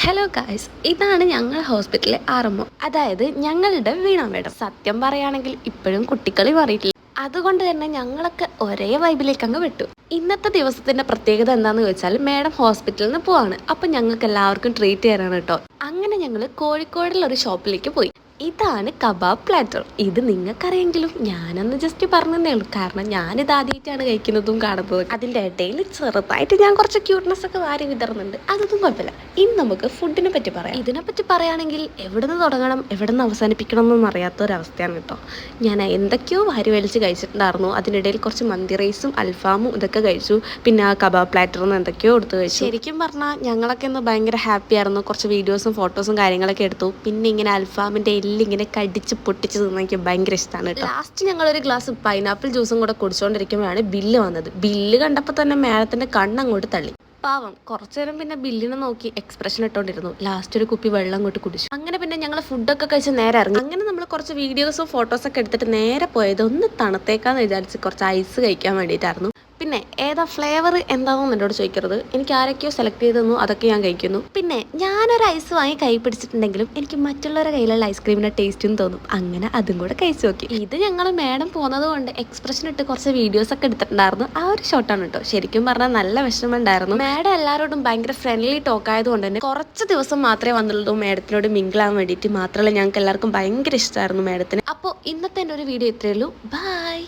Hello guys, ഇതാണ് ഞങ്ങൾ ഹോസ്പിറ്റലിലെ ആർഎംഒ, അതായത് ഞങ്ങളുടെ വീണ മേഡം. സത്യം പറയുകയാണെങ്കിൽ ഇപ്പോഴും കുട്ടിക്കളി മാറിയിട്ടില്ല. അതുകൊണ്ട് തന്നെ ഞങ്ങളൊക്കെ ഒരേ വൈബിലേക്ക് അങ്ങ് വിട്ടു. ഇന്നത്തെ ദിവസത്തിന്റെ പ്രത്യേകത എന്താണെന്ന് ചോദിച്ചാൽ മേഡം ഹോസ്പിറ്റലിൽ നിന്ന് പോവാണ്. അപ്പം ഞങ്ങൾക്ക് എല്ലാവർക്കും ട്രീറ്റ് ചെയ്യാനാണ് കേട്ടോ. അങ്ങനെ ഞങ്ങൾ കോഴിക്കോടുള്ള ഒരു ഷോപ്പിലേക്ക് പോയി. ഇതാണ് കബാബ് പ്ലാറ്റർ. ഇത് നിങ്ങൾക്കറിയെങ്കിലും ഞാനൊന്ന് ജസ്റ്റ് പറഞ്ഞതേ ഉള്ളൂ, കാരണം ഞാനിത് ആദ്യമായിട്ടാണ് കഴിക്കുന്നതും കാണുന്നതും. അതിൻ്റെ ഇടയിൽ ചെറുതായിട്ട് ഞാൻ കുറച്ച് ക്യൂട്ട്നെസ് ഒക്കെ വാരി വിതറുന്നുണ്ട്, അതൊന്നും കുഴപ്പമില്ല. ഇനി നമുക്ക് ഫുഡിനെ പറ്റി പറയാം. ഇതിനെപ്പറ്റി പറയുകയാണെങ്കിൽ എവിടെ നിന്ന് തുടങ്ങണം എവിടെ നിന്ന് അവസാനിപ്പിക്കണം എന്നൊന്നും അറിയാത്തൊരവസ്ഥയാണ് കേട്ടോ. ഞാൻ എന്തൊക്കെയോ വാരി വലിച്ച് കഴിച്ചിട്ടുണ്ടായിരുന്നു. അതിനിടയിൽ കുറച്ച് മന്തി റൈസും അൽഫാമും ഇതൊക്കെ കഴിച്ചു. പിന്നെ ആ കബാബ് പ്ലാറ്ററിൽ നിന്ന് എന്തൊക്കെയോ എടുത്ത് കഴിച്ചു. ശരിക്കും പറഞ്ഞാൽ ഞങ്ങളൊക്കെ ഒന്ന് ഭയങ്കര ഹാപ്പി ആയിരുന്നു. കുറച്ച് വീഡിയോസും ഫോട്ടോസും കാര്യങ്ങളൊക്കെ എടുത്തു. പിന്നെ ഇങ്ങനെ അൽഫാമിൻ്റെ ഇങ്ങനെ കടിച്ച് പൊട്ടിച്ച് തിന്നാൻ എനിക്ക് ഭയങ്കര ഇഷ്ടമാണ് കേട്ടോ. ലാസ്റ്റ് ഞങ്ങളൊരു ഗ്ലാസ് പൈനാപ്പിൾ ജ്യൂസും കൂടെ കുടിച്ചുകൊണ്ടിരിക്കുമ്പോഴാണ് ബില്ല് വന്നത്. ബില്ല് കണ്ടപ്പോൾ തന്നെ മേഡത്തിന്റെ കണ്ണങ്ങോട്ട് തള്ളി. പാവം കുറച്ചു നേരം പിന്നെ ബില്ലിനെ നോക്കി എക്സ്പ്രഷൻ ഇട്ടോണ്ടിരുന്നു. ലാസ്റ്റ് ഒരു കുപ്പി വെള്ളം അങ്ങോട്ട് കുടിച്ചു. അങ്ങനെ പിന്നെ ഞങ്ങൾ ഫുഡൊക്കെ കഴിച്ച് നേരെ ഇറങ്ങി. അങ്ങനെ നമ്മൾ കുറച്ച് വീഡിയോസും ഫോട്ടോസൊക്കെ എടുത്തിട്ട് നേരെ പോയത് ഒന്ന് തണുത്തേക്കാന്ന് വിചാരിച്ച് കുറച്ച് ഐസ് കഴിക്കാൻ വേണ്ടിയിട്ടായിരുന്നു. പിന്നെ ഏതാ ഫ്ലേവർ എന്താണെന്ന് എന്നോട് ചോദിക്കരുത്. എനിക്ക് ആരൊക്കെയോ സെലക്ട് ചെയ്ത് തന്നു, അതൊക്കെ ഞാൻ കഴിക്കുന്നു. പിന്നെ ഞാനൊരു ഐസ് വാങ്ങി കൈ പിടിച്ചിട്ടുണ്ടെങ്കിലും എനിക്ക് മറ്റുള്ളവരുടെ കയ്യിലുള്ള ഐസ്ക്രീമിൻ്റെ ടേസ്റ്റും തോന്നും. അങ്ങനെ അതും കൂടെ കഴിച്ചു നോക്കി. ഇത് ഞങ്ങൾ മേഡം പോകുന്നത് കൊണ്ട് എക്സ്പ്രഷൻ ഇട്ട് കുറച്ച് വീഡിയോസ് ഒക്കെ എടുത്തിട്ടുണ്ടായിരുന്നു. ആ ഒരു ഷോട്ടാണ് കേട്ടോ. ശരിക്കും പറഞ്ഞാൽ നല്ല വിഷമമുണ്ടായിരുന്നു. മേഡം എല്ലാവരോടും ഭയങ്കര ഫ്രണ്ട്ലി ടോക്ക് ആയതുകൊണ്ട് തന്നെ കുറച്ച് ദിവസം മാത്രമേ വന്നുള്ളൂ മേഡത്തിനോട് മിങ്കിളാൻ വേണ്ടിയിട്ട്. മാത്രമല്ല ഞങ്ങൾക്ക് എല്ലാവർക്കും ഭയങ്കര ഇഷ്ടമായിരുന്നു മേഡത്തിന്. അപ്പോൾ ഇന്നത്തെ എൻ്റെ ഒരു വീഡിയോ ഇത്രയേ ഉള്ളൂ. ബൈ.